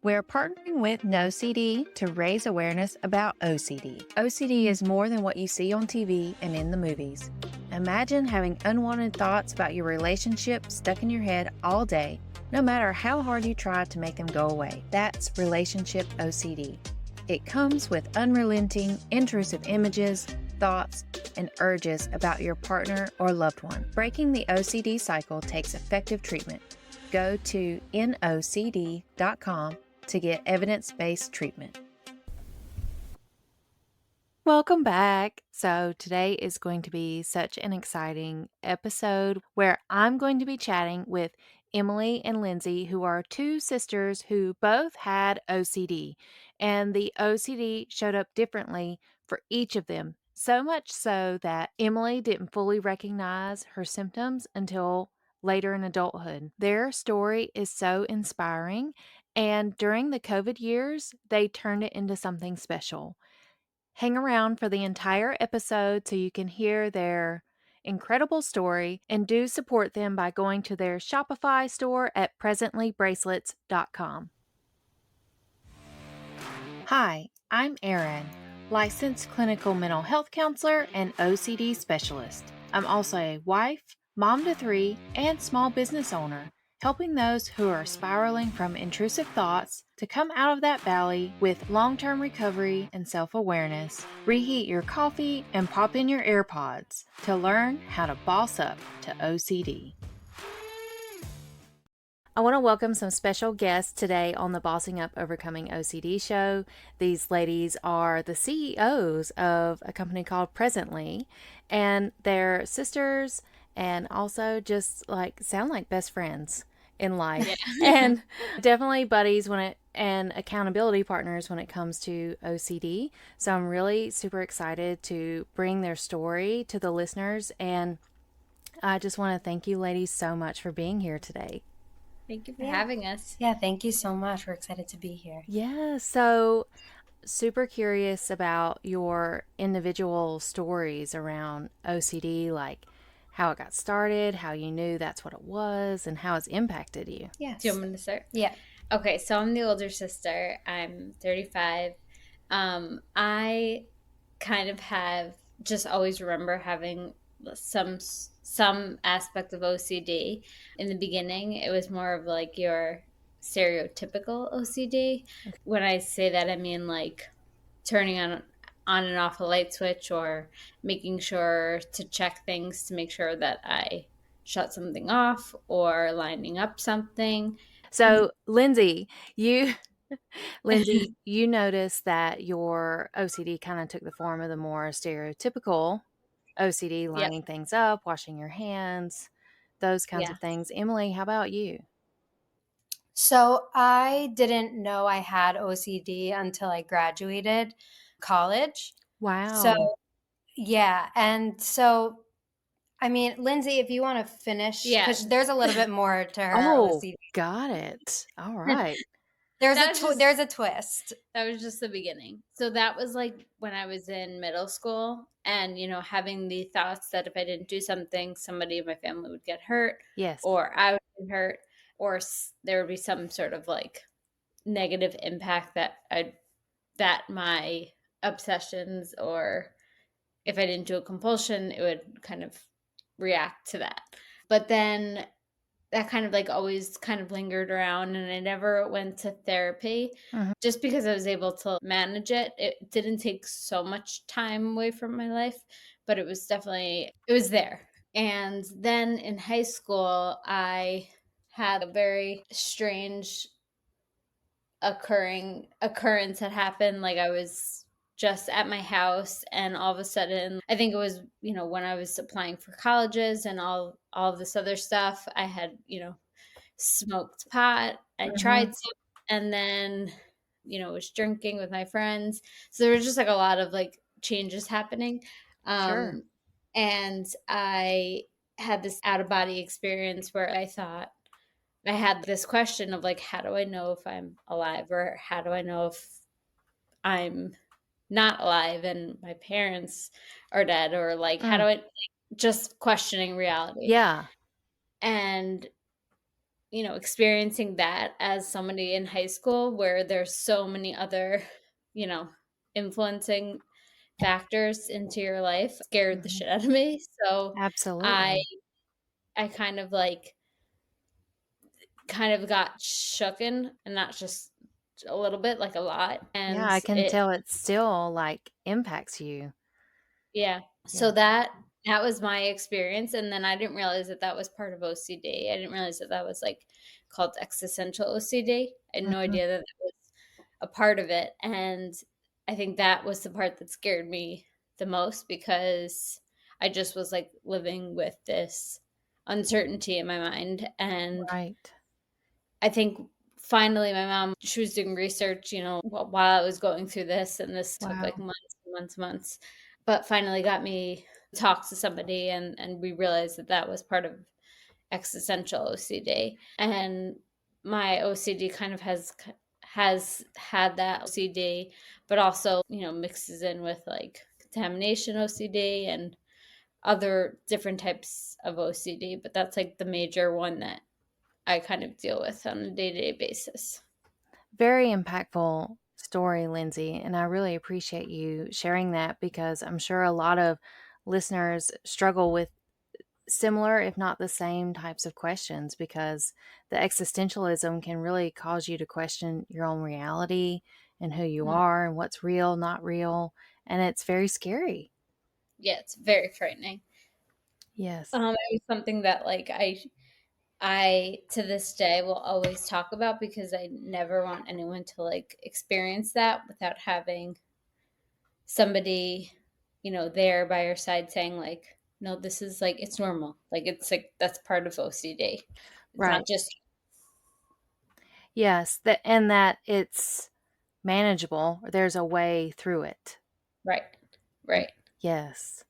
We're partnering with No CD to raise awareness about OCD. OCD is more than what you see on TV and in the movies. Imagine having unwanted thoughts about your relationship stuck in your head all day, no matter how hard you try to make them go away. That's relationship OCD. It comes with unrelenting, intrusive images, thoughts, and urges about your partner or loved one. Breaking the OCD cycle takes effective treatment. Go to nocd.com to get evidence-based treatment. Welcome back. So today is going to be such an exciting episode where I'm going to be chatting with Emily and Lindsey, who are two sisters who both had OCD, and the OCD showed up differently for each of them. So much so that Emily didn't fully recognize her symptoms until later in adulthood. Their story is so inspiring, and during the COVID years, they turned it into something special. Hang around for the entire episode so you can hear their incredible story, and do support them by going to their Shopify store at presentlybracelets.com. Hi, I'm Erin, licensed clinical mental health counselor and OCD specialist. I'm also a wife, mom to 3, and small business owner, helping those who are spiraling from intrusive thoughts to come out of that valley with long-term recovery and self-awareness. Reheat your coffee and pop in your AirPods to learn how to boss up to OCD. I want to welcome some special guests today on the Bossing Up Overcoming OCD show. These ladies are the CEOs of a company called Presently, and they're sisters and also just sound like best friends in life. Yeah. And definitely buddies and accountability partners when it comes to OCD. So I'm really super excited to bring their story to the listeners, and I just want to thank you ladies so much for being here today. Thank you for having us. Yeah, thank you so much. We're excited to be here. Yeah, so super curious about your individual stories around OCD, like how it got started, how you knew that's what it was, and how it's impacted you. Yes. Do you want me to start? Yeah. Okay, so I'm the older sister. I'm 35. I kind of have just always remember having some aspect of OCD. In the beginning, it was more of like your stereotypical OCD. Okay. When I say that, I mean like turning on and off a light switch, or making sure to check things to make sure that I shut something off, or lining up something. So Lindsey, you noticed that your OCD kind of took the form of the more stereotypical OCD, lining things up, washing your hands, those kinds of things. Emily, how about you? So I didn't know I had OCD until I graduated college. Wow. So, yeah. And so, I mean, Lindsey, if you want to finish, because there's a little bit more to her OCD. Got it. All right. There's a twist. That was just the beginning. So that was like when I was in middle school, and, having the thoughts that if I didn't do something, somebody in my family would get hurt. Yes. Or I would get hurt, or there would be some sort of like negative impact that my obsessions, or if I didn't do a compulsion, it would kind of react to that. But then that kind of always kind of lingered around, and I never went to therapy. Just because I was able to manage it. It didn't take so much time away from my life, but it was there. And then in high school, I had a very strange occurrence that happened. I was just at my house, and all of a sudden, I think it was, when I was applying for colleges and all of this other stuff, I had, smoked pot. I tried some, and then, was drinking with my friends. So there was just a lot of changes happening. Sure. And I had this out of body experience where I thought, I had this question of how do I know if I'm alive, or how do I know if I'm not alive and my parents are dead, or how do I just questioning reality. Yeah. And experiencing that as somebody in high school where there's so many other, you know, influencing factors into your life scared the Mhm. shit out of me. So I Absolutely. I kind of got shooken, and not just a little bit, like a lot. Yeah, And I can it tell it still, like, impacts you. yeah. Yeah. So that was my experience, and then I didn't realize that that was part of OCD. I didn't realize that that was, like, called existential OCD. I had no Mhm. idea that that was a part of it, and I think that was the part that scared me the most because I just was, like, living with this uncertainty in my mind. And Right. I think finally my mom, she was doing research, while I was going through this, and this took, like, Wow. months and months, months, but finally got me to talk to somebody, and we realized that that was part of existential OCD. And my OCD kind of has had that OCD, but also, mixes in with, like, contamination OCD and other different types of OCD, but that's, like, the major one that I kind of deal with on a day-to-day basis. Very impactful story, Lindsay, and I really appreciate you sharing that because I'm sure a lot of listeners struggle with similar, if not the same types of questions because the existentialism can really cause you to question your own reality and who you Mm. are and what's real, not real, and it's very scary. Yeah, it's very frightening. Yes. It was something that, like, I to this day will always talk about because I never want anyone to, like, experience that without having somebody, there by your side saying, like, "No, this is, like, it's normal." Like, it's like that's part of OCD. It's not Right. just Yes, that and that it's manageable. There's a way through it. right. Y Right. yes.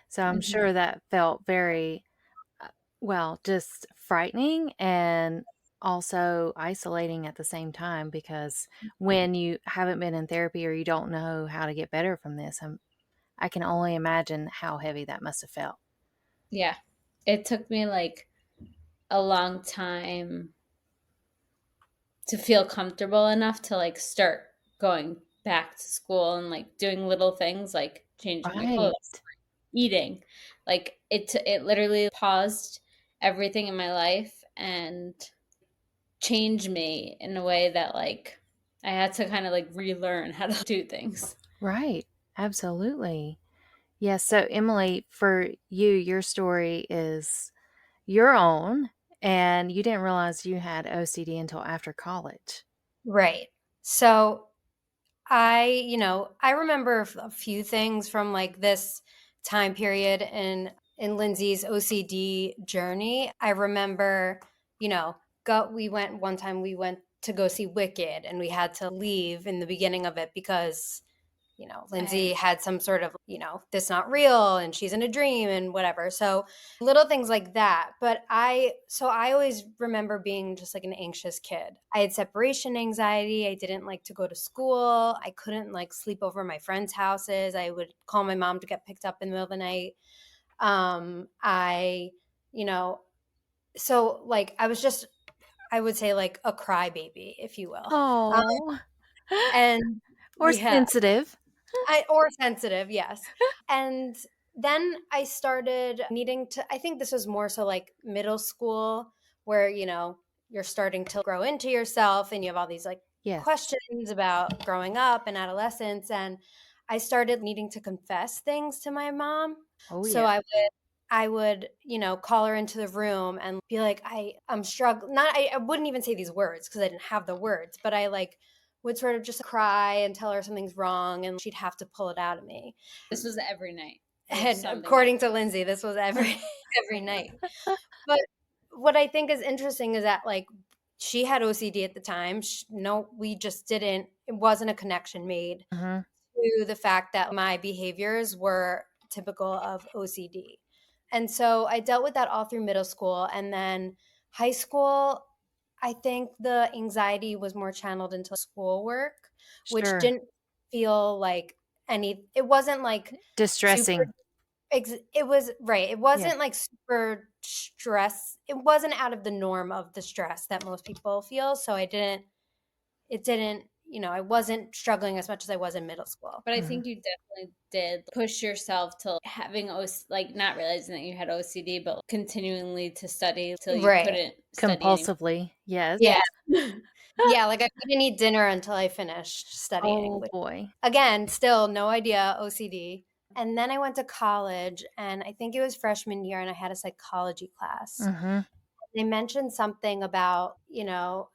So I'm Mhm. sure that felt very, uh, well, just frightening and also isolating at the same time because when you haven't been in therapy or you don't know how to get better from this, I can only imagine how heavy that must have felt. Yeah. It took me, like, a long time to feel comfortable enough to, like, start going back to school and, like, doing little things like changing my Right. clothes, eating. Like, it literally paused everything in my life and changed me in a way that, like, I had to kinda, like, relearn how to do things. Right. Absolutely. Yes, so Emily, for you, your story is your own, and you didn't realize you had OCD until after college. Right. So I remember a few things from like this time period in Lindsay's OCD journey. I remember, you know, we went one time we went to go see Wicked and we had to leave in the beginning of it because Lindsay I had some sort of, this not real and she's in a dream and whatever. So little things like that. So I always remember being just like an anxious kid. I had separation anxiety. I didn't like to go to school. I couldn't like sleep over at my friends' houses. I would call my mom to get picked up in the middle of the night. I, you know, so like I was just, I would say like a crybaby, if you will. Um, Oh, and or yeah, sensitive. or sensitive, yes. And then I started needing to, I think this was more so like middle school, where, you're starting to grow into yourself and you have all these like Yes. questions about growing up and adolescence. And I started needing to confess things to my mom. Oh, So yeah. I would, call her into the room and be like, I'm struggling. Not, I wouldn't even say these words because I didn't have the words, but I like would sort of just cry and tell her something's wrong and she'd have to pull it out of me. This was every night. There was And something according every to Lindsay, this was every night. But what I think is interesting is that like she had OCD at the time. No, we just didn't. It wasn't a connection made Mhm. to the fact that my behaviors were typical of OCD. And so I dealt with that all through middle school. And then high school, I think the anxiety was more channeled into schoolwork, which Sure. didn't feel like it wasn't like super, Distressing. It was right. It Yeah. wasn't like super stress. It wasn't out of the norm of the stress that most people feel. So it didn't, I wasn't struggling as much as I was in middle school. But I Mhm. think you definitely did push yourself to having like, not realizing that you had OCD, but continually to study till you Right. couldn't study anymore. Compulsively, yes. Yeah. Yeah. Like I couldn't eat dinner until I finished studying, Oh, which boy. again, still no idea OCD. And then I went to college and I think it was freshman year and I had a psychology class. Mhm. They mentioned something about,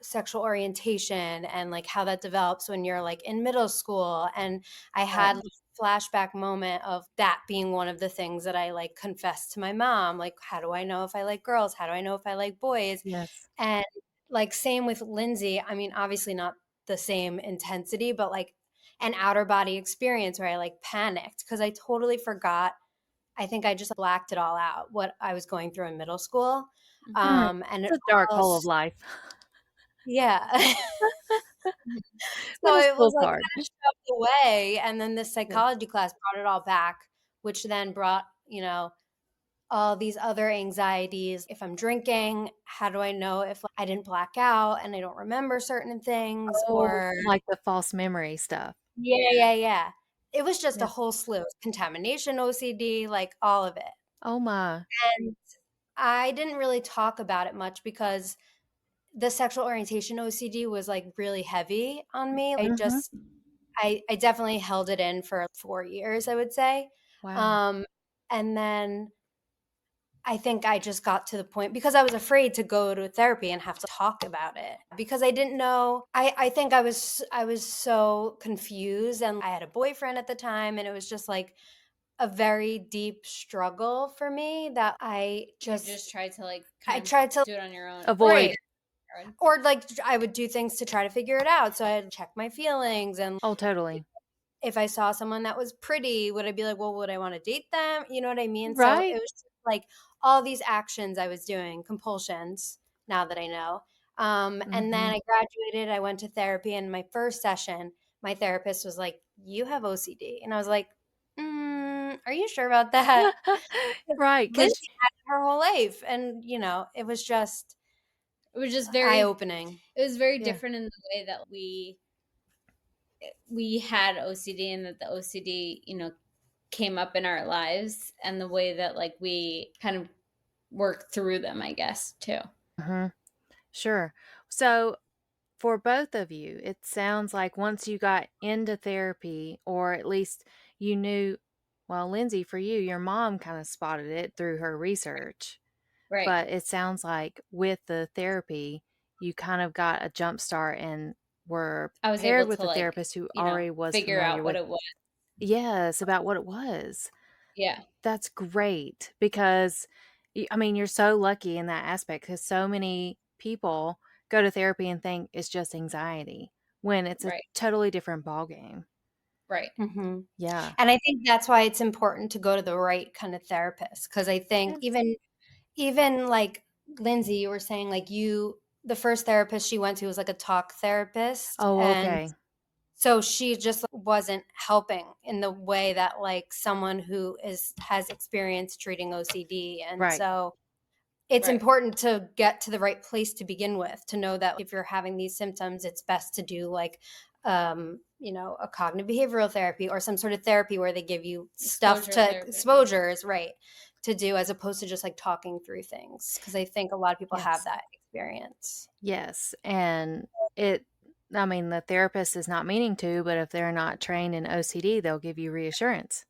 sexual orientation and like how that develops when you're like in middle school. And I Right. had like, a flashback moment of that being one of the things that I like confessed to my mom. Like, how do I know if I like girls? How do I know if I like boys? Yes. And like, same with Lindsay. I mean, obviously not the same intensity, but like an outer body experience where I like panicked because I totally forgot. I think I just blacked it all out, what I was going through in middle school. Mhm. And it It's a dark hole of almost life. yeah. Mhm. So Middle it was, school's like, hard. kinda shoved away, and then this Yes. psychology class brought it all back, which then brought, all these other anxieties. If I'm drinking, how do I know if like, I didn't black out and I don't remember certain things Oh, or like the false memory stuff. yeah, yeah, yeah. It was just a Yes. whole slew. Contamination OCD, like, all of it. Oh my. And I didn't really talk about it much because the sexual orientation OCD was, like, really heavy on me. Mhm. I definitely held it in for 4 years, I would say. Wow. Um, and then I think I just got to the point because I was afraid to go to therapy and have to talk about it because I didn't know. I think I was so confused and I had a boyfriend at the time and it was just like a very deep struggle for me that You just tried to, like, I kind of tried to do it on your own. Avoid. right. Or like I would do things to try to figure it out. So I'd check my feelings and Oh, totally. if I saw someone that was pretty, would I be like, "Well, would I wanna date them?" You know what I mean? So it Right? was just, like, all these actions I was doing, compulsions, now that I know. And then Mhm. I graduated, I went to therapy, and my first session, my therapist was like, "You have OCD." And I was like, are you sure about that?" 'Cause Right, 'cause Lindsay had it her whole life, and, it was just It was just eye-opening. it was very yeah. different in the way that we had OCD and that the OCD, came up in our lives and the way that, like, we kind of work through them, I guess, too. Mhm. Sure. So, for both of you, it sounds like once you got into therapy, or at least you knew, well, Lindsay, for you, your mom kinda spotted it through her research, Right. but it sounds like with the therapy, you kind of got a jump start and were I was paired able with to, a like, therapist who already was figure familiar out what with it was. yes, about what it was. Yeah. That's great because I mean, you're so lucky in that aspect because so many people go to therapy and think it's just anxiety when it's a Right. totally different ballgame. Right. Mhm. Yeah. And I think that's why it's important to go to the right kind of therapist because I think Yes. even like Lindsay, you were saying like the first therapist she went to was like a talk therapist, Oh, and okay. so she just wasn't helping in the way that like someone who is has experience treating OCD, and Right. so it's Right. important to get to the right place to begin with, to know that if you're having these symptoms, it's best to do like, a cognitive behavioral therapy or some sort of therapy where they give you stuff Exposure to therapy. Yeah. exposures, right, to do as opposed to just like talking through things. Cause I think a lot of people have Yes. that experience. Yes. And it, I mean, the therapist is not meaning to, but if they're not trained in OCD, they'll give you reassurance.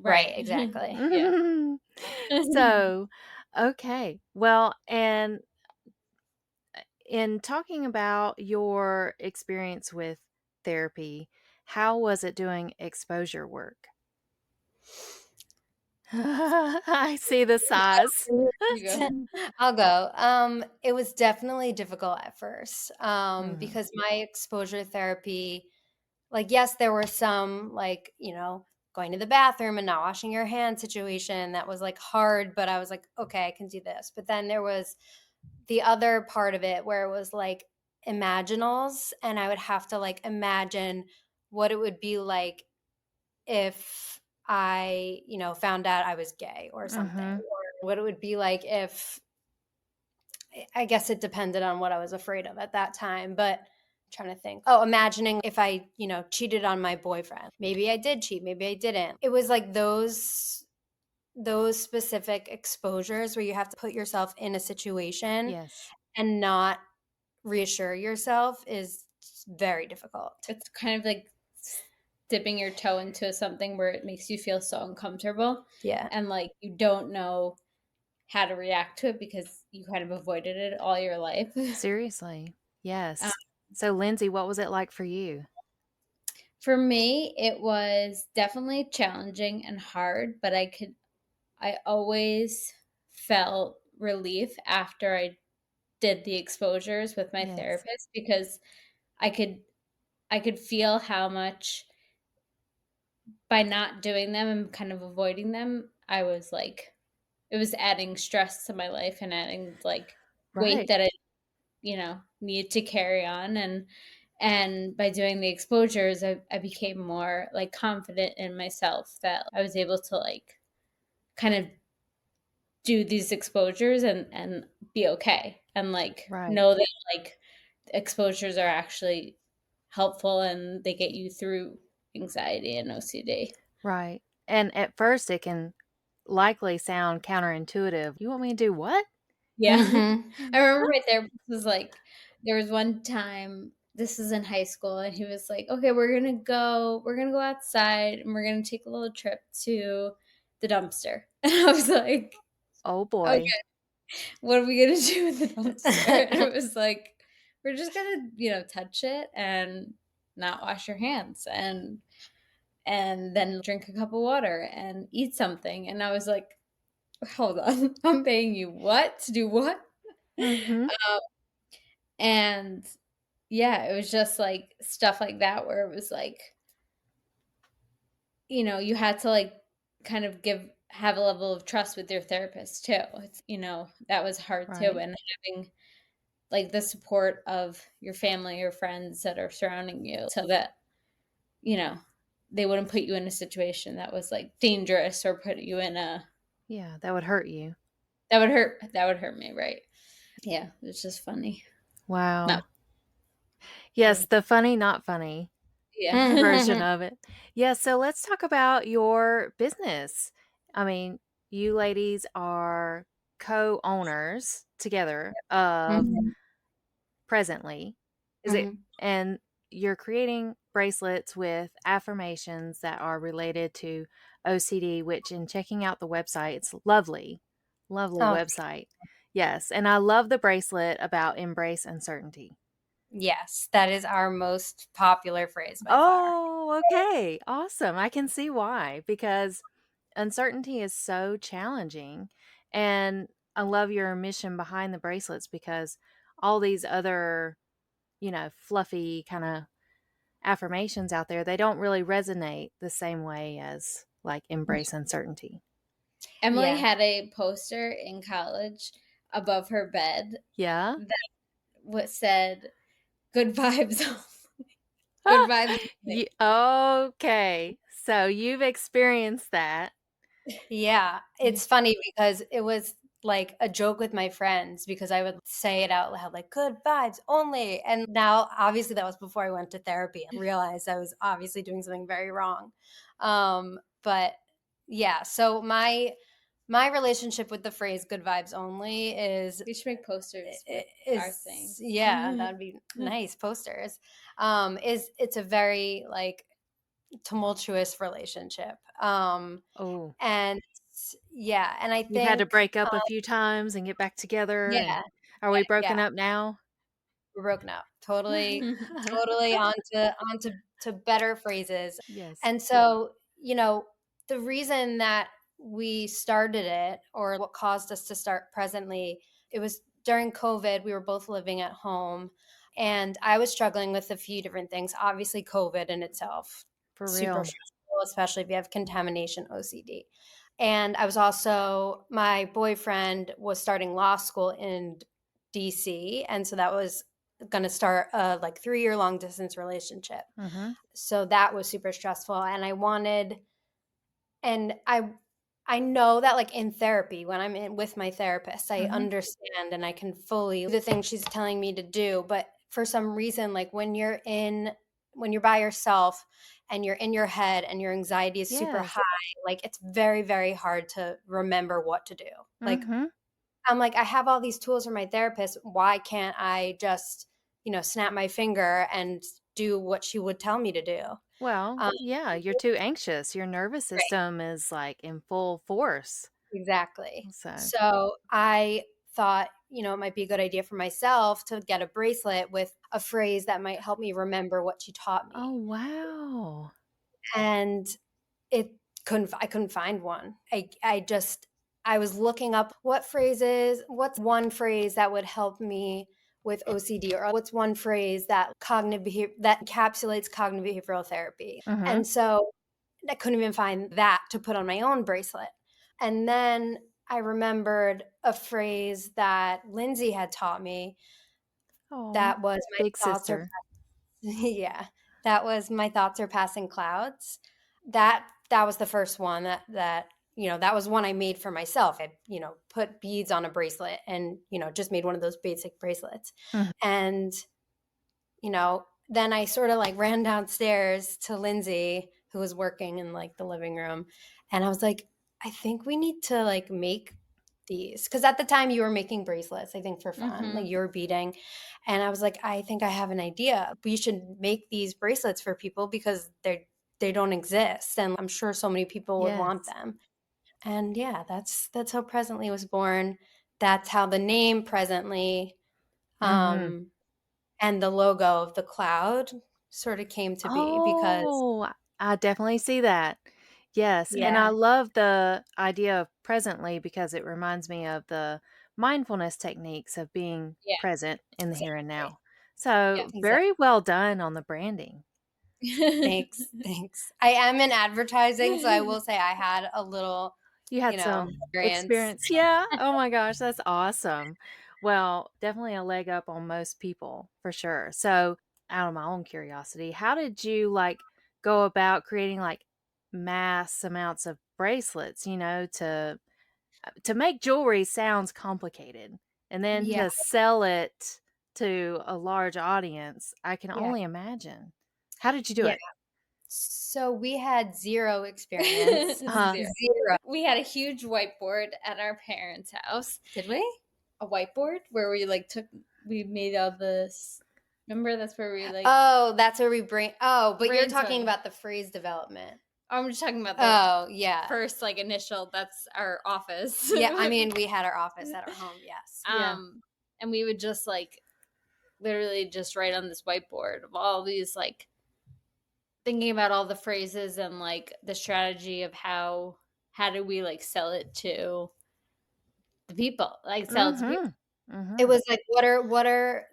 Right, Right. exactly. Yeah. So, okay. Well, and in talking about your experience with therapy, how was it doing exposure work? I see the sighs. You go. I'll go. It was definitely difficult at first, Mhm. because my exposure therapy, like, yes, there were some, like, going to the bathroom and not washing your hands situation that was like hard, but I was like, okay, I can do this. But then there was the other part of it where it was like imaginals, and I would have to like imagine what it would be like if I, found out I was gay or something, Mhm. or what it would be like if I guess it depended on what I was afraid of at that time, but I'm trying to think. Oh, imagining if I, cheated on my boyfriend. Maybe I did cheat, maybe I didn't. It was like those specific exposures where you have to put yourself in a situation Yes. and not reassure yourself is very difficult. It's kind of like dipping your toe into something where it makes you feel so uncomfortable Yeah. and like you don't know how to react to it because you kind of avoided it all your life. Seriously. Um, Yes. So, Lindsay, what was it like for you? for me, it was definitely challenging and hard, but I always felt relief after I did the exposures with my Yes. therapist because I could I could feel how much by not doing them and kind of avoiding them, I was like it was adding stress to my life and adding like weight Right. that I, need to carry on and by doing the exposures, I became more like confident in myself that I was able to like kind of do these exposures and be okay and like Right. know that like exposures are actually helpful and they get you through anxiety and OCD. Right. And at first, it can likely sound counterintuitive. You want me to do what? Yeah. Mhm. I remember my therapist was like there was one time this is in high school and he was like, "Okay, we're going to go outside and we're going to take a little trip to the dumpster." And I was like, Oh "Okay, boy. what are we going to do with the dumpster?" And it was like, "We're just going to, touch it and not wash your hands and then drink a cup of water and eat something." And I was like, "Hold on. I'm paying you what? To do what?" Mhm. And yeah, it was just like stuff like that where it was like, you had to like kind of have a level of trust with your therapist too. That was hard too. Right. And having like the support of your family or friends that are surrounding you so that, you know, they wouldn't put you in a situation that was like dangerous or put you in a Yeah, that would hurt you. that would hurt me, right? Yeah, it's just funny. Not Wow. Yes, funny. the funny, not funny version Yeah. of it. Yeah, so let's talk about your business. I mean, you ladies are co-owners together of Mhm. Presently. Is it Mhm. and you're creating bracelets with affirmations that are related to OCD, which in checking out the website, it's lovely, lovely Oh, website. Yes, and I love the bracelet about embrace uncertainty. yes, that is our most popular phrase by far. Oh, okay. Awesome. I can see why, because uncertainty is so challenging. And I love your mission behind the bracelets because all these other, fluffy kind of affirmations out there, they don't really resonate the same way as like embrace uncertainty. Emily Yeah. had a poster in college above her bed Yeah. that what said good vibes good vibes only. Okay. So you've experienced that. Yeah, Yeah. it's funny because it was like a joke with my friends because I would say it out loud, like good vibes only. And now, obviously, that was before I went to therapy and realized I was obviously doing something very wrong. But yeah, so my relationship with the phrase good vibes only We should make posters with our is things. yeah, that would be nice posters. Is it's a very like tumultuous relationship. Oh, And yeah, and I you've had to think, break up a few times and get back together, yeah, and are we broken yeah, up now? we're broken up. Totally onto better phrases. Yes. And so, the reason that we started it or what caused us to start Presently, it was during COVID, we were both living at home, and I was struggling with a few different things. Obviously, COVID in itself, For super real. stressful, especially if you have contamination OCD. And I was also my boyfriend was starting law school in DC, and so that was gonna start a, like, 3-year long distance relationship. Mhm. So that was super stressful, and I wanted And I know that, like, in therapy, when I'm in with my therapist, I Mhm. understand and I can fully do the things she's telling me to do, but for some reason, like, when you're by yourself and you're in your head and your anxiety is super Yes. high, like, it's very, very hard to remember what to do. Like, Mhm. I'm like, "I have all these tools from my therapist, why can't I just, snap my finger and do what she would tell me to do?" Well, Um yeah, you're too anxious. Your nervous Right. system is, like, in full force. Exactly. So So I thought, it might be a good idea for myself to get a bracelet with a phrase that might help me remember what she taught oh, me. wow. And I couldn't find one. I was looking up what's one phrase that would help me with OCD, or what's one phrase that encapsulates cognitive behavioral therapy. Mhm. And so I couldn't even find that to put on my own bracelet. And then I remembered a phrase that Lindsay had taught me Oh, that was my big thoughts are sister. yeah, that was my thoughts are passing clouds. That was the first one that was one I made for myself. I, put beads on a bracelet and, just made one of those basic bracelets. Mhm. And then I sort of like ran downstairs to Lindsay, who was working in like the living room. And I was like, I think we need to like make these. Cause at the time you were making bracelets, I think for fun, like Mhm. you were beading. And I was like, I think I have an idea. We should make these bracelets for people because they don't exist. And I'm sure so many people would want Yes. them. And yeah, that's how Presently was born. That's how the name Presently Mhm. um and the logo of the cloud sort of came to be because Oh, I definitely see that. Yes, and yeah, I love the idea of presently because it reminds me of the mindfulness techniques of being Yeah, present in the here and exactly. now. So, Yeah. very exactly. well done on the branding. Thanks, thanks. I am in advertising, so I will say I had a little, You had some experience. experience. Yeah. Oh my gosh, that's awesome. Well, definitely a leg up on most people for sure. So, out of my own curiosity, how did you like go about creating like mass amounts of bracelets, to make jewelry sounds complicated and then Yeah, to sell it to a large audience, I can yeah, only imagine. How did you do yeah. it? So we had 0 experience. Uh-huh. 0. We had a huge whiteboard at our parents' house. Did we? A whiteboard where we made all this. Remember, that's where we like Oh, that's where we bring but you're talking brainstorm. about the phrase development. I'm just talking about the Oh, yeah. first like initial. That's our office. Yeah, I mean, we had our office at our home, yes. Yeah. And we would just like literally just write on this whiteboard of all these like thinking about all the phrases and like the strategy of how do we like sell it to the people, like sell it to people. Mhm. It Mhm. was like, what are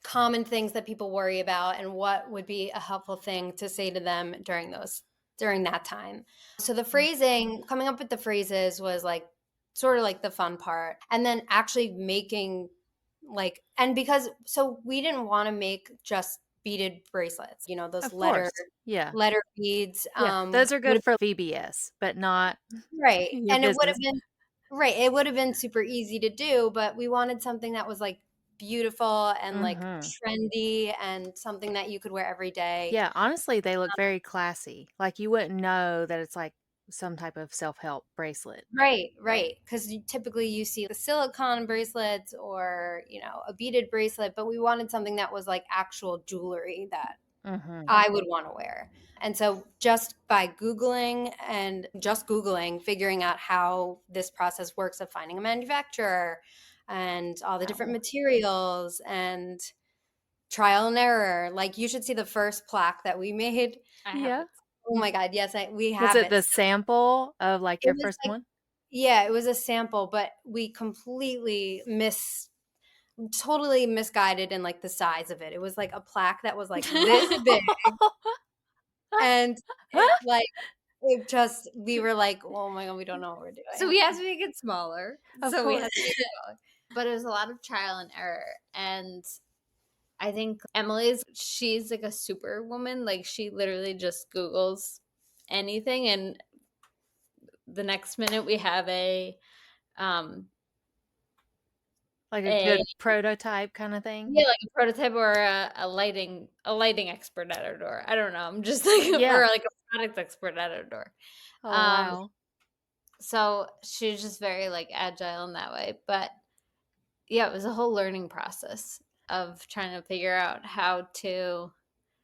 common things that people worry about and what would be a helpful thing to say to them during that time. So the phrasing, coming up with the phrases was like sort of like the fun part. And then actually making like and because so we didn't want to make just beaded bracelets, those Of letter course. Yeah. letter beads Yeah. Those are would good for VBS, but not right. your And it would have business. been right, it would have been super easy to do, but we wanted something that was, like, beautiful and, like, Mhm. trendy and something that you could wear every day. Yeah, honestly, they look very classy. Like, you wouldn't know that it's, like, some type of self-help bracelet. Right, Right. right. Because typically you see the silicone bracelets or, a beaded bracelet, but we wanted something that was, like, actual jewelry that Mhm. I would wanna wear. And so just by Googling, figuring out how this process works of finding a manufacturer and all the different Wow. materials and trial and error. Like, you should see the first plaque that we made. I have Yeah. it. Oh my god, yes, we Was have it it. the So sample of, like, it your was first like one? yeah, it was a sample, but we completely totally misguided in, like, the size of it. It was like a plaque that was, like, this big, and it just we were like, "Oh my god, we don't know what we're So doing." we had to make it smaller. Of So we had course. to make it smaller. But it was a lot of trial and error. And I think she's like a super woman. Like she literally just Googles anything and the next minute we have um Like a a good prototype kinda thing? yeah, like a prototype or a lighting expert at our door. I don't know. I'm just like or Yeah. like a product expert at our door. Oh, Um, wow. so she's just very like agile in that way. But yeah, it was a whole learning process of trying to figure out how to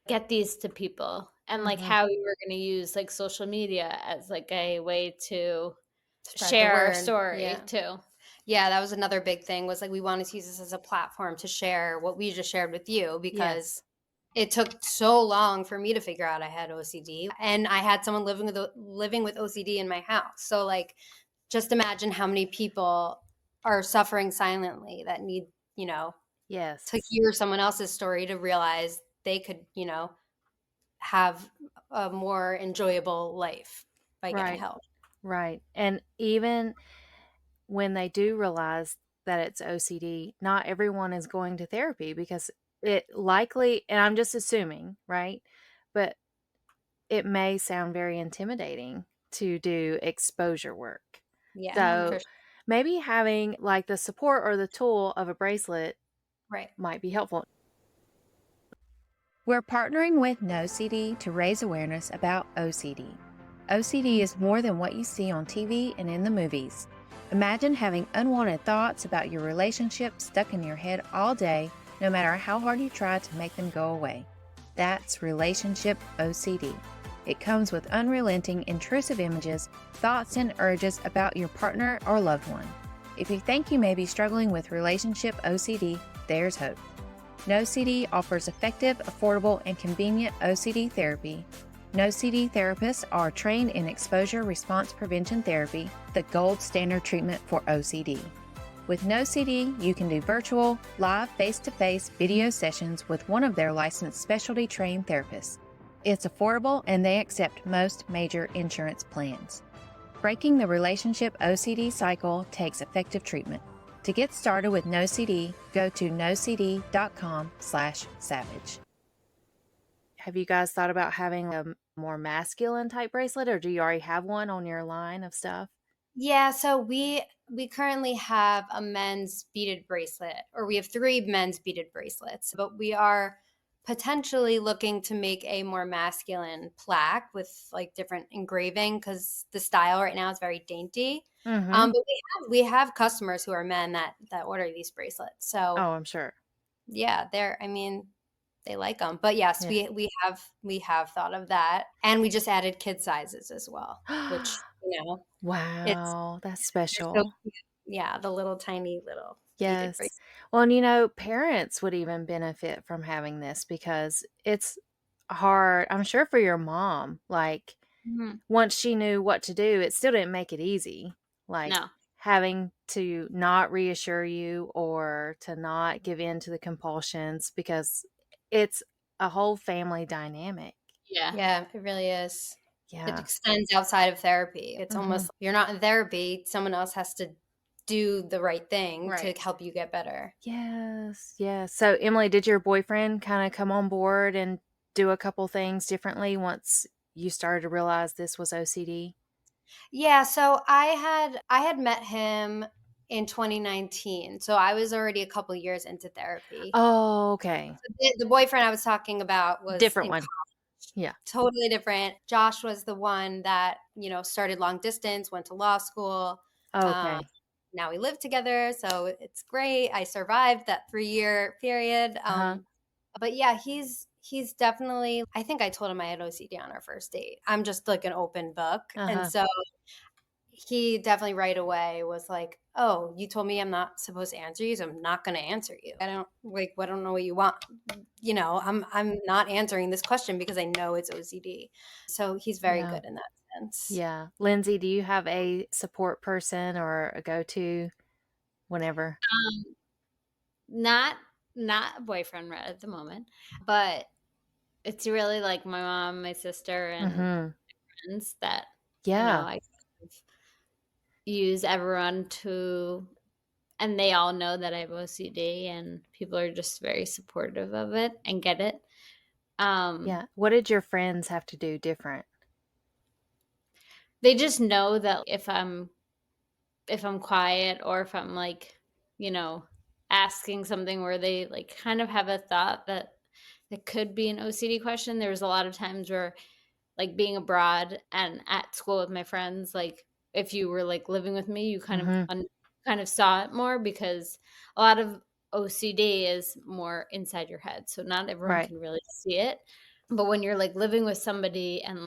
get these to people and like Mhm. how we were going to use like social media as like a way to Spread the share our word. story Yeah. too. Yeah, that was another big thing was like we wanted to use this as a platform to share what we just shared with you because Yes. it took so long for me to figure out I had OCD and I had someone living with OCD in my house. So like just imagine how many people are suffering silently that need, to Yes. hear someone else's story to realize they could, have a more enjoyable life by getting Right. help. Right. And even when they do realize that it's OCD, not everyone is going to therapy because it likely, and I'm just assuming, right? But it may sound very intimidating to do exposure work. Yeah, So for sure. maybe having like the support or the tool of a bracelet Right. might be helpful. We're partnering with NoCD to raise awareness about OCD. OCD is more than what you see on TV and in the movies. Imagine having unwanted thoughts about your relationship stuck in your head all day, no matter how hard you try to make them go away. That's relationship OCD. It comes with unrelenting, intrusive images, thoughts, and urges about your partner or loved one. If you think you may be struggling with relationship OCD, there's hope. NoCD offers effective, affordable, and convenient OCD therapy. NoCD therapists are trained in exposure response prevention therapy, the gold standard treatment for OCD. With NoCD, you can do virtual, live, face-to-face video sessions with one of their licensed specialty trained therapists. It's affordable and they accept most major insurance plans. Breaking the relationship OCD cycle takes effective treatment. To get started with NoCD, go to nocd.com/savage. Have you guys thought about having a more masculine type bracelet, or do you already have one on your line of stuff? Yeah, so we currently have a men's beaded bracelet, or we have 3 men's beaded bracelets, but we are potentially looking to make a more masculine plaque with like different engraving because the style right now is very dainty. Mm-hmm. But we have customers who are men that order these bracelets. So Oh, I'm sure. yeah, I mean, they like them. But yes, Yeah. we have thought of that, and we just added kid sizes as well, which it's Wow, that's they're so special. cute. Yeah, the little tiny little beaded bracelet. Yes. Well, and parents would even benefit from having this because it's hard, I'm sure, for your mom. Like, Mhm. once she knew what to do, it still didn't make it easy. Like, No. having to not reassure you or to not give in to the compulsions because it's a whole family dynamic. Yeah. Yeah, it really is. It Yeah. extends outside of therapy. It's Mhm. almost you're not in therapy, someone else has to do the right thing to Right. help you get better. Yes, yes. So, Emily, did your boyfriend kinda come on board and do a couple things differently once you started to realize this was OCD? Yeah, so I had met him in 2019. So I was already a couple years into therapy. Oh, okay. The boyfriend I was talking about was Different in one. Yeah. totally different. Josh was the one that, started long distance, went to law school. Um, Okay. now we live together, so it's great. I survived that 3-year period. Uh-huh. But yeah, he's definitely I think I told him I had OCD on our first date. I'm just like an open book. And Uh-huh. so he definitely right away was like, "Oh, you told me I'm not supposed to answer you, so I'm not going to answer you. I don't know what you want. I'm not answering this question because I know it's OCD." So he's very Yeah. good in that sense. Yeah. Lindsay, do you have a support person or a go-to whenever? Um, not a boyfriend right at the moment, but it's really like my mom, my sister, and Mhm. friends that, Yeah. I kind of use everyone to and they all know that I have OCD and people are just very supportive of it and get it. Um, Yeah. What did your friends have to do different? They just know that if I'm quiet or if I'm like, you know, asking something where they like kind of have a thought that it could be an OCD question. There was a lot of times where like being abroad and at school with my friends, like if you were like living with me, you Mhm. kind of saw it more because a lot of OCD is more inside your head. So not everyone Right. can really see it. But when you're like living with somebody and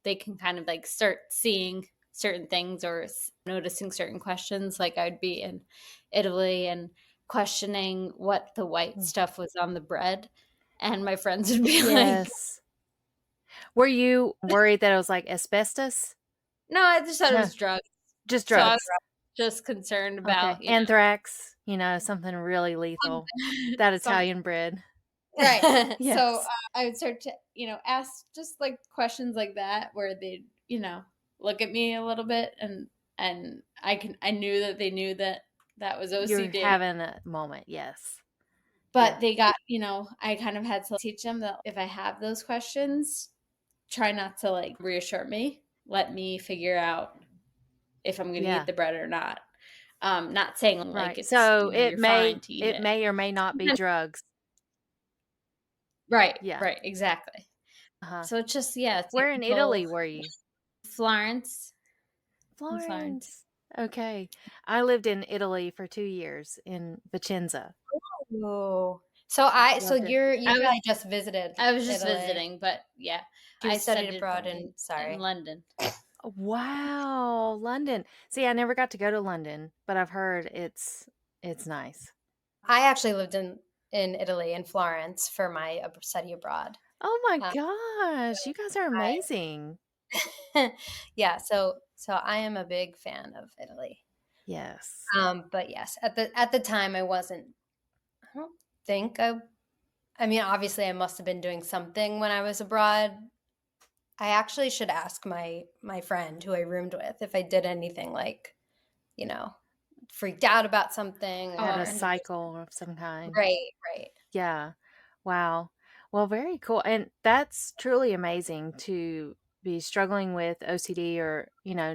they can kind of like start seeing certain things or noticing certain questions. Like I'd be in Italy and questioning what the white Mm. stuff was on the bread. And my friends would be like, Yes. Were you worried that it was, like, asbestos? no, I just thought it No, was drugs. just So I was drugs. just concerned Okay. about, Anthrax, something really lethal. That some Italian bread. right. So Yes. I would start to, ask just like questions like that where they'd, look at me a little bit and I knew that they knew that that was You're OCD. having a moment, yes. But Yeah. they got, I kind of had to teach them that if I have those questions, try not to like reassure me. Let me figure out if I'm going to eat Yeah. the bread or not. Not saying like Right. it's, So you're fine to eat it it. may or may not be drugs. Right, Yeah. right, exactly. Uh-huh. So it's just, yeah, Where in typical Italy were you? Florence in Florence. Florence. Okay. I lived in Italy for 2 years in Vicenza. Ooh. So Loved it. you probably just visited I was just Italy. visiting, but yeah, You I studied studied abroad abroad in in sorry. London. Wow, London. See, I never got to go to London, but I've heard it's nice. I actually lived in Italy, in Florence, for my study abroad. Oh my Um, gosh, you guys are amazing. yeah, so I am a big fan of Italy. Yes. But yes, at the time I wasn't. I don't think I mean, obviously I must have been doing something when I was abroad. I actually should ask my friend who I roomed with if I did anything like, you know, freaked out about something Had or a anything. cycle of some kind. Right, right. Yeah. Wow. Well, very cool. And that's truly amazing to be struggling with OCD or,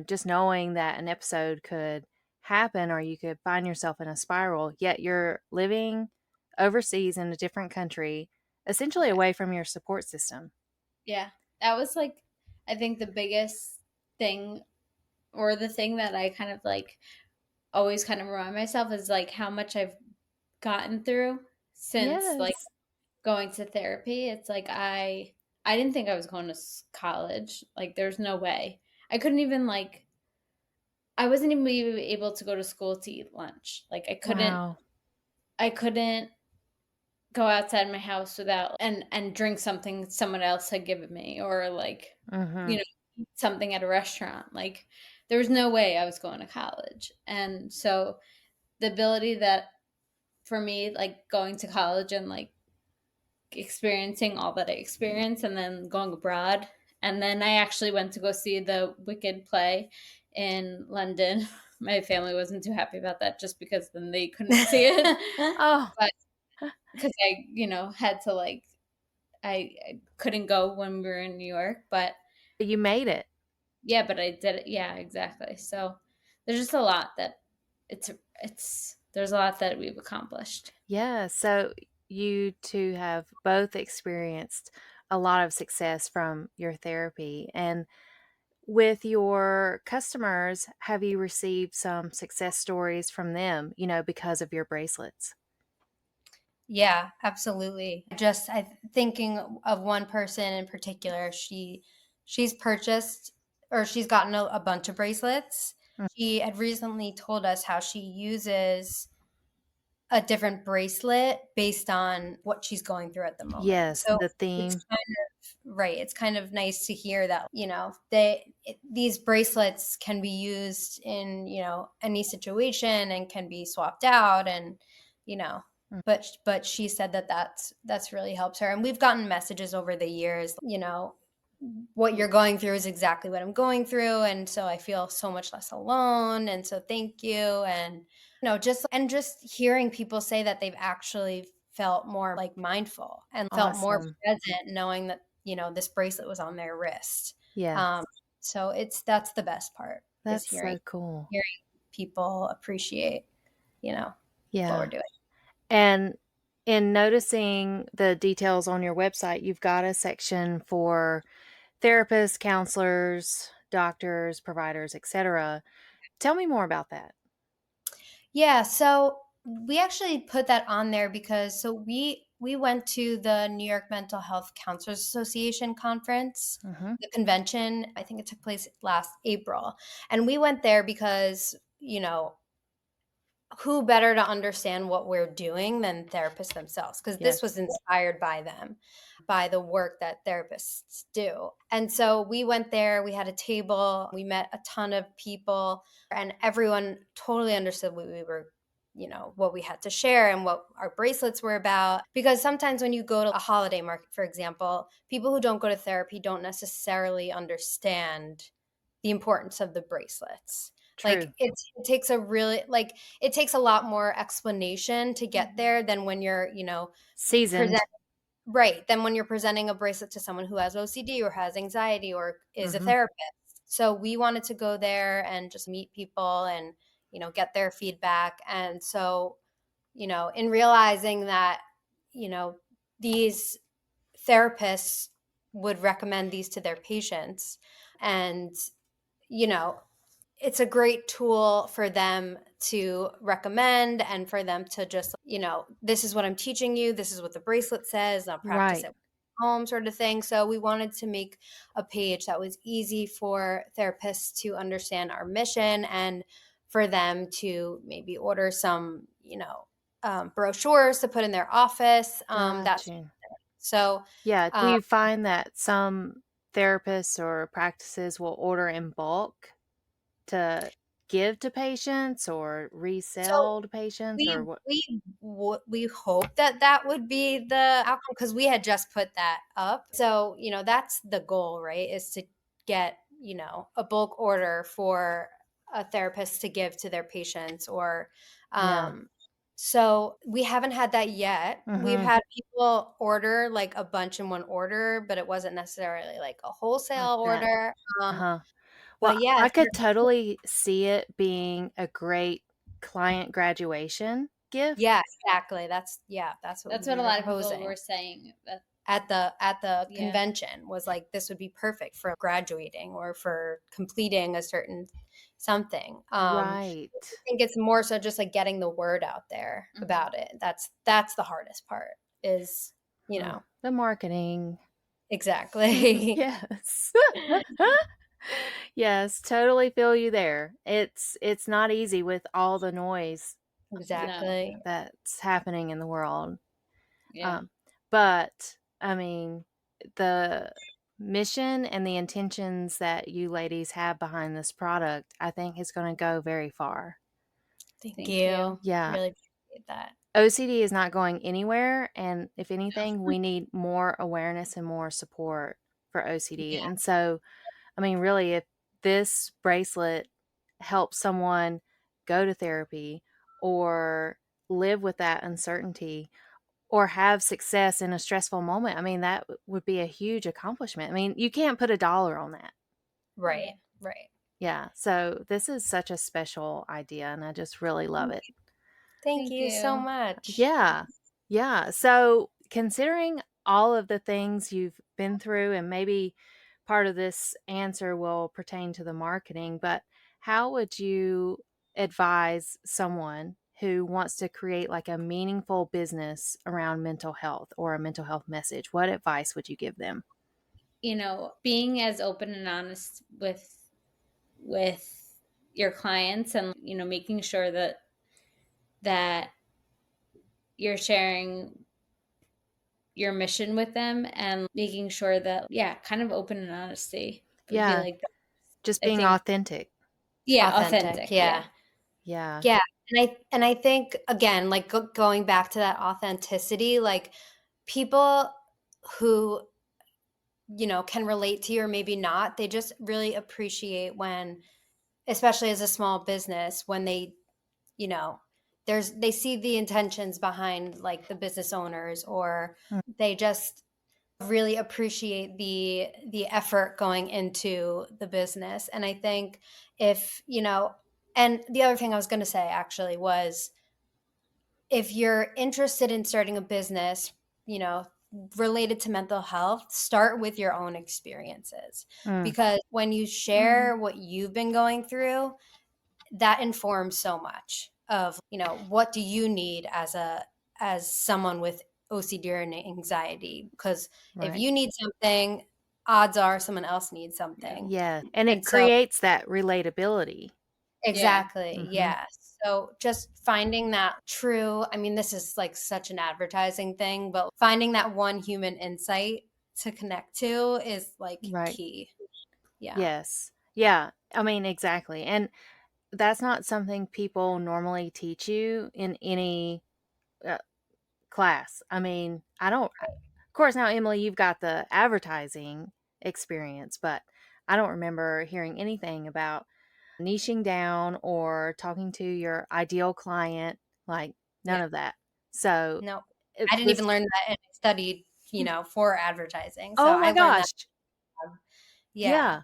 just knowing that an episode could happen or you could find yourself in a spiral, yet you're living overseas in a different country, essentially Yeah. away from your support system. Yeah. That was like I think the biggest thing or the thing that I kind of like always kind of remind myself is like how much I've gotten through since like Yes. going to therapy. It's like I didn't think I was going to college. Like there's no way. I couldn't even like I wasn't even able to go to school to eat lunch. Like Wow. I couldn't go outside my house without and drink something someone else had given me or like, Mhm. eat something at a restaurant. Like there was no way I was going to college. And so the ability that for me like going to college and like experiencing all that I experienced and then going abroad. And then I actually went to go see the Wicked play in London. My family wasn't too happy about that just because then they couldn't see it. Oh, But because I, had to like, I couldn't go when we were in New York. But you made it. yeah, but I did it. Yeah, exactly. So there's just a lot that it's, there's a lot that we've accomplished. Yeah, so you two have both experienced a lot of success from your therapy. And with your customers, have you received some success stories from them, because of your bracelets? Yeah, absolutely. Just thinking of one person in particular, she's purchased or she's gotten a bunch of bracelets. Mm. She had recently told us how she uses a different bracelet based on what she's going through at the moment. Yes, So the it's theme. kind of right. It's kind of nice to hear that, these bracelets can be used in, any situation and can be swapped out and, you know, Mm. but she said that that's really helps her. And we've gotten messages over the years, what you're going through is exactly what I'm going through. And so I feel so much less alone. And so thank you. And just hearing people say that they've actually felt more like mindful and felt more Awesome. present knowing that, this bracelet was on their wrist. Yes. Um, So that's the best part, is That's so cool. hearing people appreciate, what we're Yeah. doing. And in noticing the details on your website, you've got a section for therapists, counselors, doctors, providers, etc. Tell me more about that. Yeah, so we actually put that on there because we went to the New York Mental Health Counselors Association conference, Mhm. the convention. I think it took place last April. And we went there because, who better to understand what we're doing than therapists themselves? Because this was Yes. inspired by them, by the work that therapists do. And so we went there, we had a table, we met a ton of people, and everyone totally understood what we were, what we had to share and what our bracelets were about. Because sometimes when you go to a holiday market, for example, people who don't go to therapy don't necessarily understand the importance of the bracelets. Like True. it takes a really it takes a lot more explanation to get there than when you're, present Seasoned. right, than when you're presenting a bracelet to someone who has OCD or has anxiety or is a Mhm. therapist. So we wanted to go there and just meet people and, get their feedback. And so, in realizing that, you know, these therapists would recommend these to their patients, and, you know, it's a great tool for them to recommend and for them to just, this is what I'm teaching you. This is what the bracelet says. Now practice Right. it home, sort of thing. So we wanted to make a page that was easy for therapists to understand our mission and for them to maybe order some, brochures to put in their office. Got you. So, Yeah, do um, you find that some therapists or practices will order in bulk to give to patients or so resell to patients or We what? we hope that that would be the outcome because we had just put that up. So, that's the goal, right? Is to get, a bulk order for a therapist to give to their patients or Yeah. so we haven't had that yet. We've Mhm. had people order like a bunch in one order, but it wasn't necessarily like a Like wholesale that. order. Uh-huh. Well, But yeah, I could totally see it being a great client graduation gift. yeah, exactly. That's what That's we what a were lot of people proposing were saying. That at the yeah. convention, was like this would be perfect for graduating or for completing a certain something. I Right. think it's more so just like getting the word out there Mhm. about it. That's the hardest part is, The marketing. exactly. Yes. Yes, totally feel you there. It's not easy with all the noise No. Exactly. that's happening in the world. Yeah. Um, but I mean, the mission and the intentions that you ladies have behind this product, I think is going to go very far. Thank Thank you. you. Yeah. Really appreciate that. OCD is not going anywhere. And if anything, we need more awareness and more support for OCD. Yeah, And so, I mean, really, if this bracelet helps someone go to therapy or live with that uncertainty or have success in a stressful moment, I mean, that would be a huge accomplishment. I mean, you can't put a dollar on that. Yeah. right, right. Yeah. So this is such a special idea, and I just really love it. Thank Thank you so you. much. Yeah. Yeah. So, considering all of the things you've been through, and maybe part of this answer will pertain to the marketing, but how would you advise someone who wants to create like a meaningful business around mental health or a mental health message? What advice would you give them? Being as open and honest with your clients and making sure that you're sharing your mission with them and making sure that kind of open and honesty would be Yeah. like Just I being think authentic. yeah, Authentic, authentic, yeah. yeah. Yeah. Yeah, and I think again, like going back to that authenticity, like people who, can relate to you or maybe not, they just really appreciate when, especially as a small business, when you know, they see the intentions behind like the business owners or Mm. they just really appreciate the effort going into the business. And I think if, and the other thing I was going to say actually was, if you're interested in starting a business, you know, related to mental health, start with your own experiences. Mm, Because when you share what you've been going through, that informs so much of, what do you need as someone with OCD or anxiety? Because if right. you need something, odds are someone else needs Yeah. something. Yeah, and And it so creates that relatability. Yeah. exactly, Mhm. yeah. So just finding that true, I mean, this is like such an advertising thing, but finding that one human insight to connect to is like Right. key. Yeah. Yes. Yeah, I mean, exactly, and that's not something people normally teach you in any, uh, class. I mean, I don't of course, now, Emily, you've got the advertising experience, but I don't remember hearing anything about niching down or talking to your ideal client, like, Yeah. none of that. So, No, it I didn't this even learn that, and I studied, for advertising. So Oh I my learned that. gosh. Yeah. Yeah.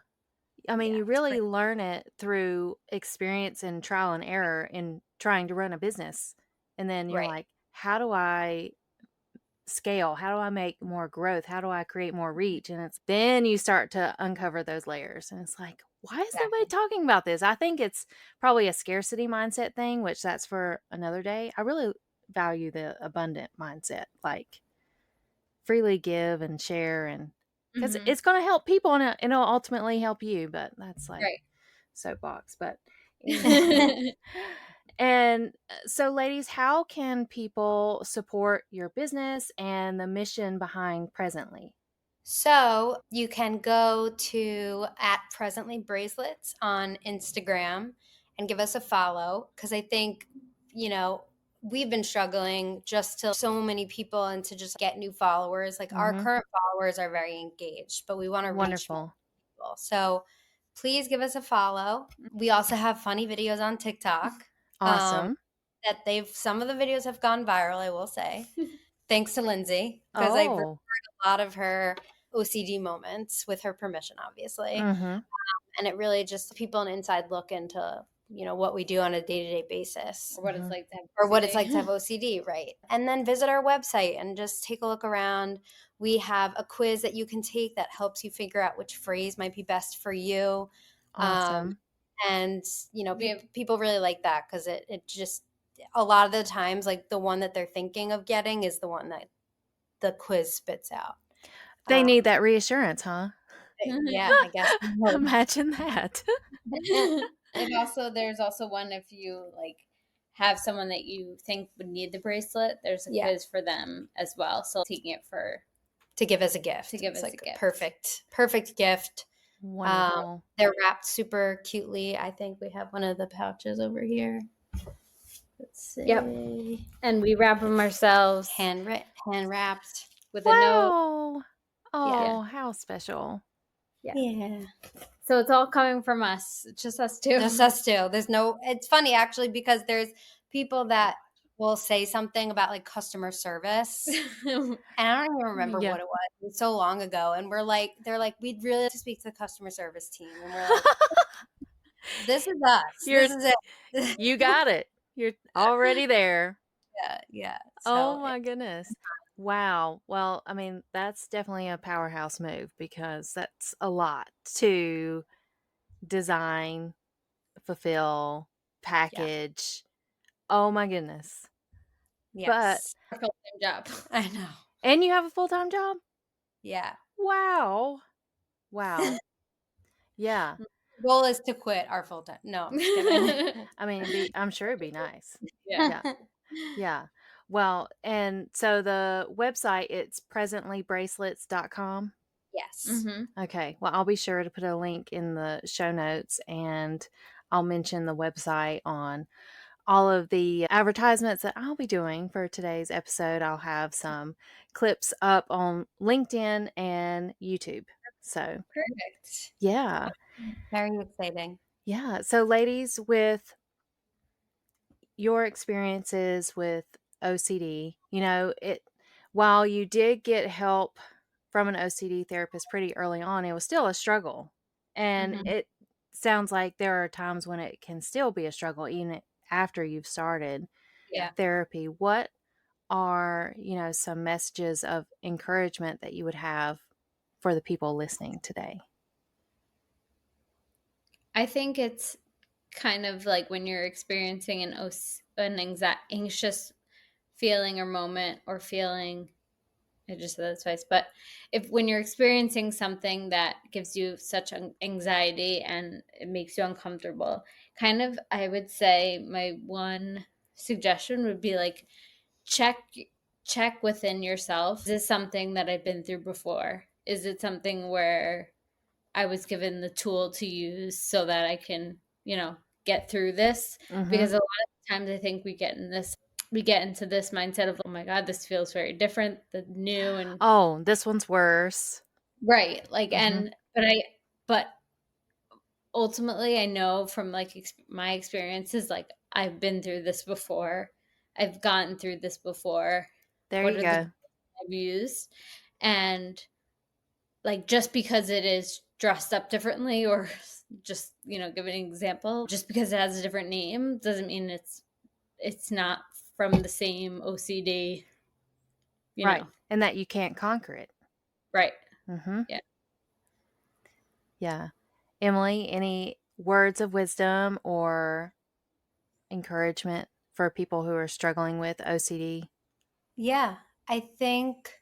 I mean, Yeah. you It's crazy. really learn it through experience and trial and error in trying to run a business. And then you're Right. like, how do I scale? How do I make more growth? How do I create more reach? And it's then you start to uncover those layers. And it's like, why is nobody Exactly. talking about this? I think it's probably a scarcity mindset thing, which that's for another day. I really value the abundant mindset, like freely give and share, and because Mhm. it's going to help people and it'll ultimately help you. But that's like Right. soapbox. But anyway. And so, ladies, how can people support your business and the mission behind Presently? So you can go to at Presently Bracelets on Instagram and give us a follow, because I think, we've been struggling just to so many people and to just get new followers. Like our Hmm. current followers are very engaged, but we want to reach more Wonderful. people. So please give us a follow. We also have funny videos on TikTok. Um, Awesome. that some of the videos have gone viral, I will say, thanks to Lindsay, because I've Oh. a lot of her OCD moments with her permission, obviously. Hmm. And it really just people an inside look into, what we do on a day-to-day basis, Or what it's Hmm. like to have or what it's like to OCD. have OCD, right? And then visit our website and just take a look around. We have a quiz that you can take that helps you figure out which phrase might be best for you. Um, Awesome. and, We have people really like that, because it just, a lot of the times, like the one that they're thinking of getting is the one that the quiz spits out. They Um, need that reassurance, huh? yeah, I guess. Imagine that. there's also one if you like have someone that you think would need the bracelet, there's a Yeah, quiz for them as well. So taking it for to give as a gift. to give It's as a like a gift. perfect gift. Wonderful. They're wrapped super cutely. I think we have one of the pouches over here. Let's see. Yep. And we wrap them ourselves Hand wrapped. with a note. Wow. Yeah. Oh, how special. Yeah. Yeah. So it's all coming from us. It's just us two. Just us two. There's no, it's funny actually, because there's people that will say something about like customer service. And I don't even remember Yeah. what it was. It was so long ago. And they're like, we'd really like to speak to the customer service team. And we're like, this is us. You're This is it. you got it. You're already there. Yeah. Yeah. Oh So my goodness. Wow. Well, I mean, that's definitely a powerhouse move because that's a lot to design, fulfill, yeah. package. Oh my goodness. But Yes. Our full-time job. I know. and you have a full-time job? Yeah. Wow. Wow. Yeah. Goal is to quit our full time. No, I'm just kidding. I mean, I'm sure it'd be nice. Yeah. Yeah. Yeah. Well, and so the website, it's presentlybracelets.com. Yes. Mm-hmm. Okay. Well, I'll be sure to put a link in the show notes and I'll mention the website on all of the advertisements that I'll be doing for today's episode. I'll have some clips up on LinkedIn and YouTube. So, Perfect. yeah. Very exciting. Yeah. So, ladies, with your experiences with OCD, while you did get help from an OCD therapist pretty early on, it was still a struggle. And Mhm. it sounds like there are times when it can still be a struggle even after you've started Yeah. therapy. What are, some messages of encouragement that you would have for the people listening today? I think it's kind of like when you're experiencing anxious feeling or moment or feeling. I just said that twice, but if when you're experiencing something that gives you such anxiety and it makes you uncomfortable, kind of, I would say my one suggestion would be like check check within yourself. Is this something that I've been through before? Is it something where I was given the tool to use so that I can, get through this? Mhm. Because a lot of times I think we get into this mindset of, oh my God, this feels very different, the new and Oh, this one's worse. right. Like, Mhm. but ultimately, I know from like my experiences, like I've been through this before. I've gotten through this before. There What you are the go. tools I've used? And like just because it is dressed up differently or just, give an example, just because it has a different name doesn't mean it's not from the same OCD, you Right, know. and that you can't conquer it. Right. Mhm. Yeah. Yeah. Emily, any words of wisdom or encouragement for people who are struggling with OCD? Yeah, I think,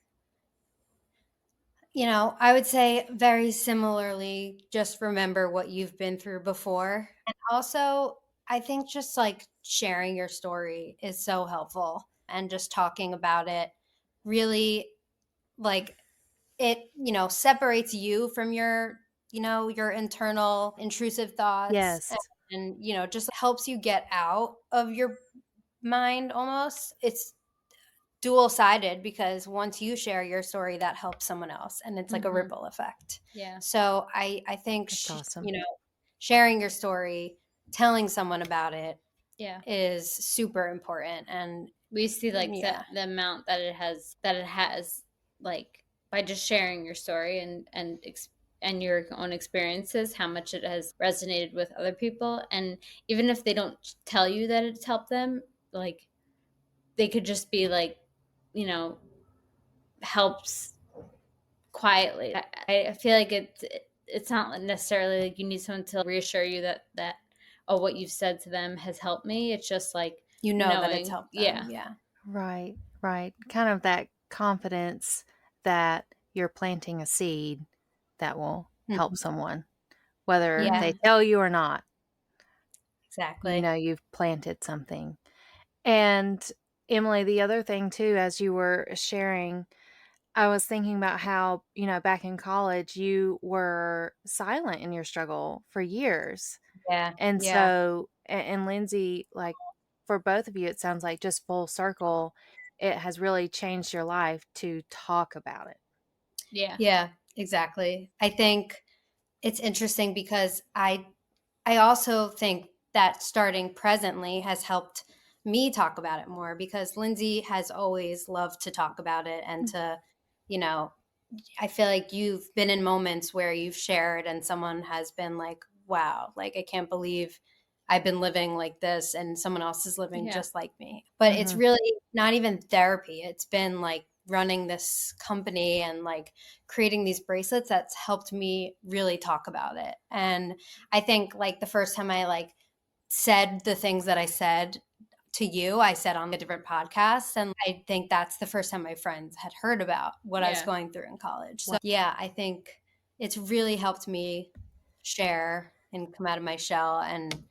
I would say very similarly, just remember what you've been through before. And also, I think just like sharing your story is so helpful and just talking about it really like separates you from your internal intrusive thoughts Yes. and just helps you get out of your mind almost. It's dual sided because once you share your story, that helps someone else, and it's like a Mhm. ripple effect. Yeah. So I think That's awesome. sharing your story, telling someone about it Yeah. is super important. And We see like yeah, the amount that it has like by just sharing your story and your own experiences, how much it has resonated with other people. And even if they don't tell you that it's helped them, like they could just be like, you know helps quietly. I feel like it's not necessarily like you need someone to reassure you that oh, what you've said to them has helped me. It's just like you know that it's knowing. helped them. Yeah. Yeah. Right, right. Kind of that confidence that you're planting a seed that will help Mhm. someone, whether Yeah, they Mhm. tell you or not. exactly. You've planted something. And Emily, the other thing too, as you were sharing, I was thinking about how, back in college, you were silent in your struggle for years. Yeah, And yeah. so, and Lindsay, like for both of you, it sounds like just full circle, it has really changed your life to talk about it. Yeah. Yeah, exactly. I think it's interesting because I also think that starting presently has helped me talk about it more because Lindsay has always loved to talk about it and to, you know, I feel like you've been in moments where you've shared and someone has been like, wow, like I can't believe I've been living like this and someone else is living Yeah. just like me. But it's Mhm. really not even therapy. It's been like running this company and like creating these bracelets that's helped me really talk about it. And I think like the first time I like said the things that I said to you, I said on a different podcast. And I think that's the first time my friends had heard about what I was Yeah. going through in college. So, yeah, I think it's really helped me share and come out of my shell. And,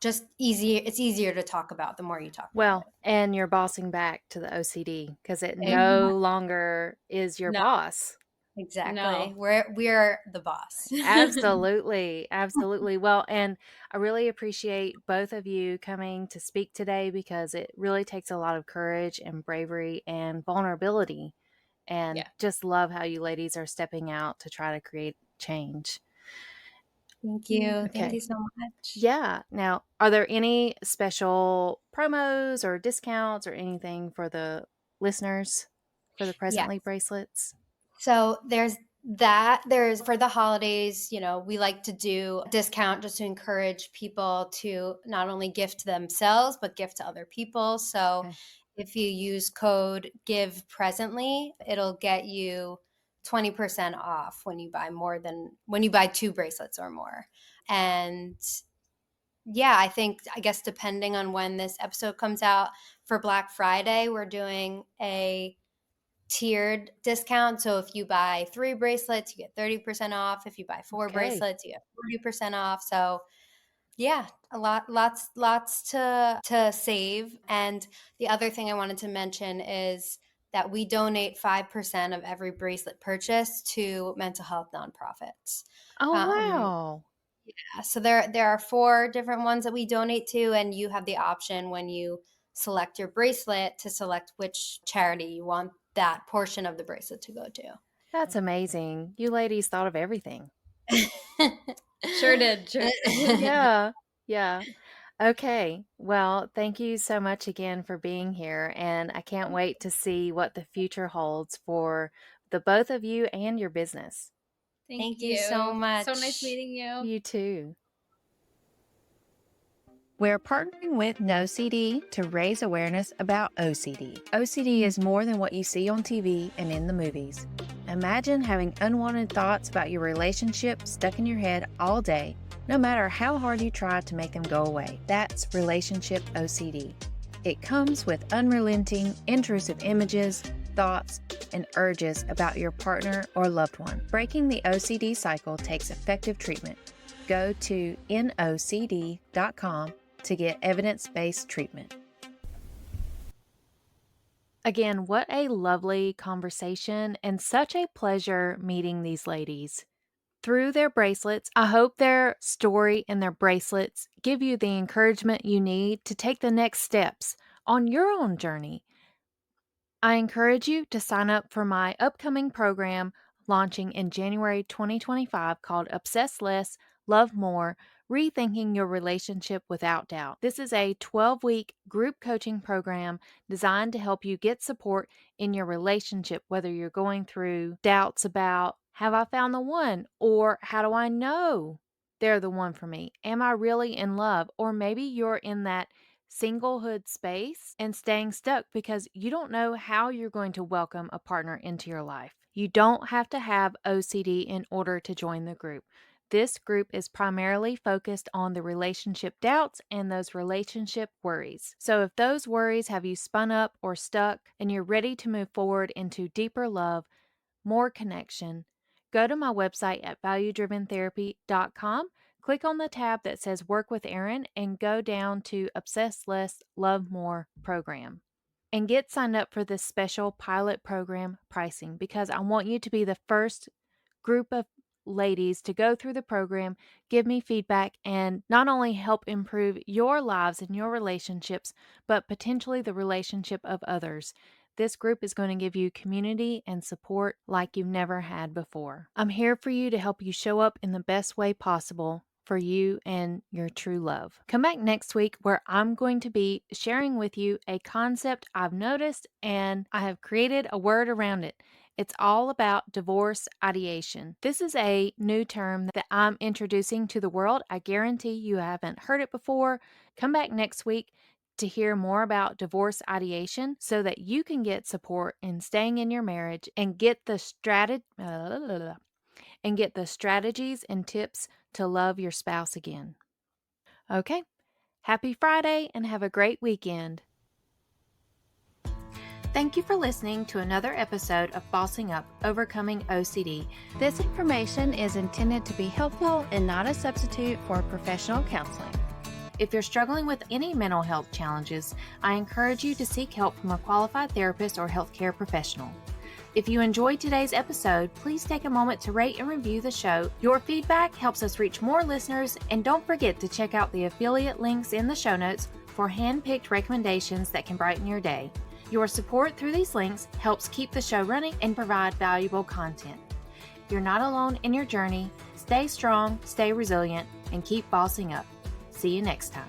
just easy. It's easier to talk about the more you talk about Well, and you're bossing back to the OCD because it it. no longer is your No. boss. Exactly. No. We're the boss. Absolutely, absolutely. Well, and I really appreciate both of you coming to speak today because it really takes a lot of courage and bravery and vulnerability. And Yeah. just love how you ladies are stepping out to try to create change. Thank you. Thank Okay. you so much. Yeah. Now, are there any special promos or discounts or anything for the listeners for the Yeah. Presently bracelets? So there's that. There's for the holidays, we like to do a discount just to encourage people to not only gift themselves, but gift to other people. So Okay. if you use code give presently, it'll get you 20% off when you buy 2 bracelets or more. And yeah, I guess depending on when this episode comes out, for Black Friday, we're doing a tiered discount. So if you buy 3 bracelets, you get 30% off. If you buy 4 Okay. bracelets, you get 40% off. So yeah, lots to save. And the other thing I wanted to mention is that we donate 5% of every bracelet purchase to mental health nonprofits. Oh, Um, wow. so there are 4 different ones that we donate to, and you have the option when you select your bracelet to select which charity you want that portion of the bracelet to go That's amazing. You ladies thought of everything. to. Sure did. Sure did. Yeah. Yeah. Okay. Well, thank you so much again for being here. And I can't wait to see what the future holds for the both of you and your business. Thank Thank you so you. So nice much. meeting you. You too. We're partnering with No CD to raise awareness about OCD. OCD is more than what you see on TV and in the movies. Imagine having unwanted thoughts about your relationship stuck in your head all day, no matter how hard you try to make them go away. That's relationship OCD. It comes with unrelenting, intrusive images, thoughts, and urges about your partner or loved one. Breaking the OCD cycle takes effective treatment. Go to nocd.com to get evidence-based treatment. Again, what a lovely conversation and such a pleasure meeting these ladies. Through their bracelets, I hope their story and their bracelets give you the encouragement you need to take the next steps on your own journey. I encourage you to sign up for my upcoming program launching in January 2025 called Obsess Less, Love More, Rethinking Your Relationship Without Doubt. This is a 12-week group coaching program designed to help you get support in your relationship, whether you're going through doubts about, have I found the one? Or how do I know they're the one for me? Am I really in love? Or maybe you're in that singlehood space and staying stuck because you don't know how you're going to welcome a partner into your life. You don't have to have OCD in order to join the group. This group is primarily focused on the relationship doubts and those relationship worries. So if those worries have you spun up or stuck and you're ready to move forward into deeper love, more connection, go to my website at valuedriventherapy.com. Click on the tab that says Work with Erin and go down to Obsess Less, Love More program. And get signed up for this special pilot program pricing because I want you to be the first group of ladies to go through the program, give me feedback, and not only help improve your lives and your relationships, but potentially the relationship of others. This group is going to give you community and support like you've never had before. I'm here for you to help you show up in the best way possible for you and your true love. Come back next week where I'm going to be sharing with you a concept I've noticed and I have created a word around it. It's all about divorce ideation. This is a new term that I'm introducing to the world. I guarantee you haven't heard it before. Come back next week to hear more about divorce ideation so that you can get support in staying in your marriage and get the strategies and tips to love your spouse again. Okay, happy Friday and have a great weekend. Thank you for listening to another episode of Bossing Up, Overcoming OCD. This information is intended to be helpful and not a substitute for professional counseling. If you're struggling with any mental health challenges, I encourage you to seek help from a qualified therapist or healthcare professional. If you enjoyed today's episode, please take a moment to rate and review the show. Your feedback helps us reach more listeners, and don't forget to check out the affiliate links in the show notes for hand-picked recommendations that can brighten your day. Your support through these links helps keep the show running and provide valuable content. You're not alone in your journey. Stay strong, stay resilient, and keep bossing up. See you next time.